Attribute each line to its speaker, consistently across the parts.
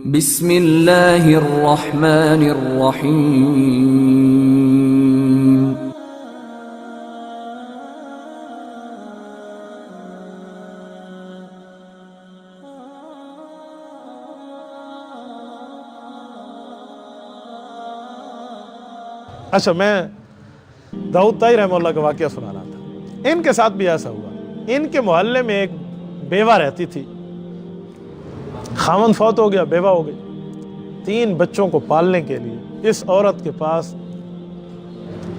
Speaker 1: بسم اللہ الرحمن الرحیم۔
Speaker 2: اچھا، میں داؤد طائی رحمہ اللہ کا واقعہ سنا رہا تھا۔ ان کے ساتھ بھی ایسا ہوا۔ ان کے محلے میں ایک بیوہ رہتی تھی، خاوند فوت ہو گیا، بیوہ ہو گئی۔ 3 بچوں کو پالنے کے لیے اس عورت کے پاس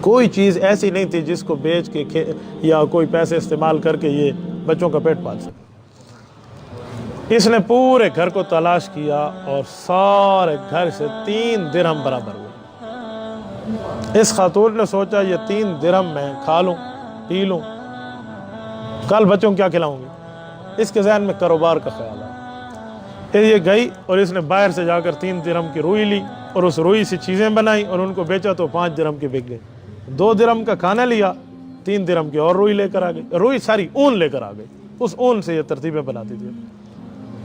Speaker 2: کوئی چیز ایسی نہیں تھی جس کو بیچ کے یا کوئی پیسے استعمال کر کے یہ بچوں کا پیٹ پال سکے۔ اس نے پورے گھر کو تلاش کیا اور سارے گھر سے 3 درہم برابر ہوئے۔ اس خاتون نے سوچا یہ 3 درہم میں کھا لوں پی لوں، کل بچوں کو کیا کھلاؤں گی۔ اس کے ذہن میں کاروبار کا خیال آیا۔ یہ گئی اور اس نے باہر سے جا کر 3 درہم کی روئی لی اور اس روئی سے چیزیں بنائی اور ان کو بیچا تو 5 درہم کی بک گئی۔ 2 درہم کا کھانا لیا، 3 درہم کی اور روئی لے کر آ گئی، روئی ساری اون لے کر آ گئی۔ اس اون سے یہ ترتیبیں بناتی تھی۔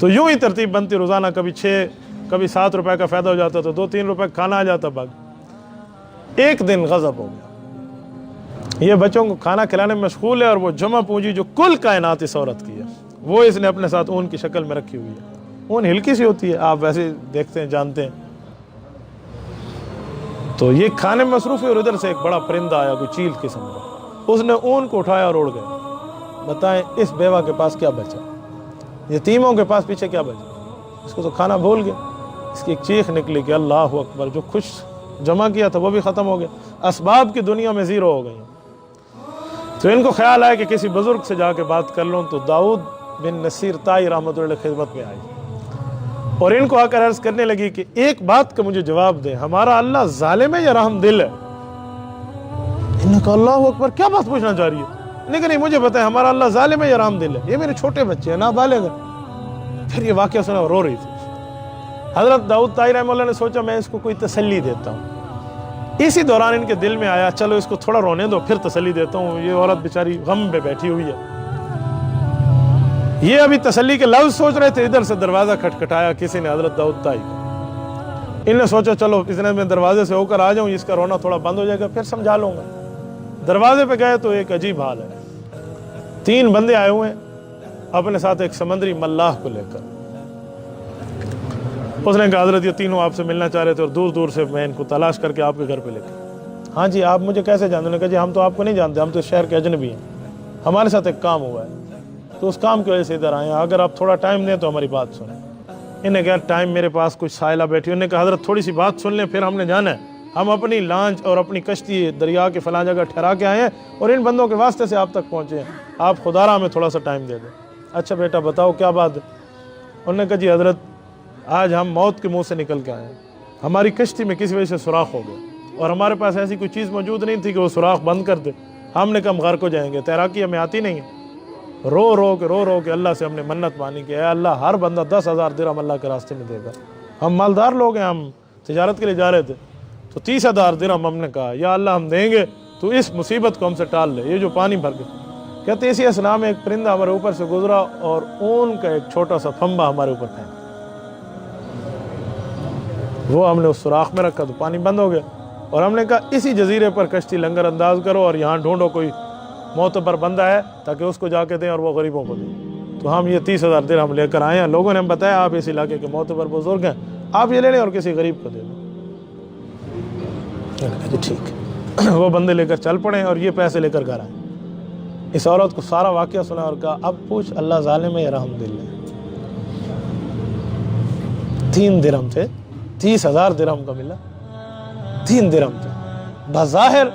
Speaker 2: تو یوں ہی ترتیب بنتی روزانہ، کبھی 6 کبھی 7 روپے کا فائدہ ہو جاتا تو 2-3 روپے کھانا آ جاتا باغ۔ ایک دن غضب ہو گیا، یہ بچوں کو کھانا کھلانے میں مشغول ہے اور وہ جمع پونجی جو کل کائنات اس عورت کی ہے وہ اس نے اپنے ساتھ اون کی شکل میں رکھی ہوئی ہے۔ اون ہلکی سی ہوتی ہے، آپ ویسے دیکھتے ہیں جانتے ہیں۔ تو یہ کھانے میں مصروف ہے اور ادھر سے ایک بڑا پرندہ آیا، کوئی چیل قسم کا، اس نے اون کو اٹھایا اور اڑ گیا۔ بتائیں اس بیوہ کے پاس کیا بچا، یتیموں کے پاس پیچھے کیا بچا؟ اس کو تو کھانا بھول گیا۔ اس کی ایک چیخ نکلی کہ اللہ اکبر، جو کچھ جمع کیا تھا وہ بھی ختم ہو گیا، اسباب کی دنیا میں زیرو ہو گئی۔ تو ان کو خیال آیا کہ کسی بزرگ سے جا کے بات کر لوں، تو داؤد بن نصیر طائی رحمۃ اللہ خدمت میں آئی اور ان کو آ کر عرض کرنے لگی کہ ایک بات کا مجھے جواب دیں، ہمارا اللہ ظالم ہے یا رحم دل ہے؟ انہوں نے کہا اللہ اکبر، کیا بات پوچھنا چاہ رہی ہے؟ لیکن نہیں، مجھے بتائیں ہمارا اللہ ظالم ہے یا رحم دل ہے؟ یہ میرے چھوٹے بچے ہیں، نابالغ ہیں۔ پھر یہ واقعہ سنا اور رو رہی تھی۔ حضرت داؤد طائی رحمہ اللہ نے سوچا میں اس کو کوئی تسلی دیتا ہوں۔ اسی دوران ان کے دل میں آیا چلو اس کو تھوڑا رونے دو پھر تسلی دیتا ہوں، یہ عورت بیچاری غم میں بیٹھی ہوئی ہے۔ یہ ابھی تسلی کے لفظ سوچ رہے تھے، ادھر سے دروازہ کھٹکھٹایا کسی نے، حضرت داؤد طائی کو۔ ان نے سوچا چلو اتنے میں دروازے سے ہو کر آ جاؤں، اس کا رونا تھوڑا بند ہو جائے گا پھر سمجھا لوں گا۔ دروازے پہ گئے تو ایک عجیب حال ہے، 3 بندے آئے ہوئے ہیں اپنے ساتھ ایک سمندری ملاح کو لے کر۔ اس نے کہا حضرت یہ تینوں آپ سے ملنا چاہ رہے تھے اور دور دور سے میں ان کو تلاش کر کے آپ کے گھر پہ لے کے۔ ہاں جی، آپ مجھے کیسے جانتے؟ انہوں نے کہا جی ہم تو آپ کو نہیں جانتے، ہم تو اس شہر کے اجنبی ہیں، ہمارے ساتھ ایک کام ہوا ہے تو اس کام کی وجہ سے ادھر آئے ہیں، اگر آپ تھوڑا ٹائم دیں تو ہماری بات سنیں۔ انہوں نے کہا ٹائم میرے پاس کچھ سائلہ بیٹھی، انہوں نے کہا حضرت تھوڑی سی بات سن لیں پھر ہم نے جانا ہے، ہم اپنی لانچ اور اپنی کشتی دریا کے فلاں جگہ ٹھہرا کے آئے ہیں اور ان بندوں کے واسطے سے آپ تک پہنچے ہیں، آپ خدا را ہمیں تھوڑا سا ٹائم دے دیں۔ اچھا بیٹا بتاؤ کیا بات ہے؟ انہوں نے کہا جی حضرت آج ہم موت کے منہ سے نکل کے آئے ہیں، ہماری کشتی میں کسی وجہ سے سوراخ ہو گیا اور ہمارے پاس ایسی کوئی چیز موجود نہیں تھی کہ وہ سوراخ بند کر دے، ہم نے کہا ہم غرق ہو جائیں گے، تیراکی ہمیں آتی نہیں ہے۔ رو رو کے اللہ سے ہم نے منت مانی کہ اے اللہ ہر بندہ 10,000 درہم اللہ کے راستے میں دے گا، ہم مالدار لوگ ہیں، ہم تجارت کے لیے جا رہے تھے، تو 30,000 درہم ہم نے کہا یا اللہ ہم دیں گے تو اس مصیبت کو ہم سے ٹال لے، یہ جو پانی بھر گئے۔ کہتے اسی اسنا میں ایک پرندہ ہمارے اوپر سے گزرا اور اون کا ایک چھوٹا سا پھمبا ہمارے اوپر پھینکا، وہ ہم نے اس سوراخ میں رکھا تو پانی بند ہو گیا، اور ہم نے کہا اسی جزیرے پر کشتی لنگر انداز کرو اور یہاں ڈھونڈو کوئی معتبر بندہ ہے تاکہ اس کو جا کے دیں اور وہ غریبوں کو دیں۔ تو ہم یہ 30,000 درہم لے کر آئے ہیں، لوگوں نے ہم بتایا آپ اس علاقے کے معتبر بزرگ ہیں، آپ یہ لے لیں اور کسی غریب کو دے دیں۔ جی ٹھیک، وہ بندے لے کر چل پڑے اور یہ پیسے لے کر گھر آئے۔ اس عورت کو سارا واقعہ سنا اور کہا اب پوچھ اللہ ظالم ہے یا رحم دل ہے؟ 3 درہم تھے، 30,000 درہم کا ملا، 3 درہم تھے۔ بظاہر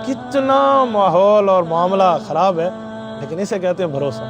Speaker 2: کتنا ماحول اور معاملہ خراب ہے، لیکن اسے کہتے ہیں بھروسہ۔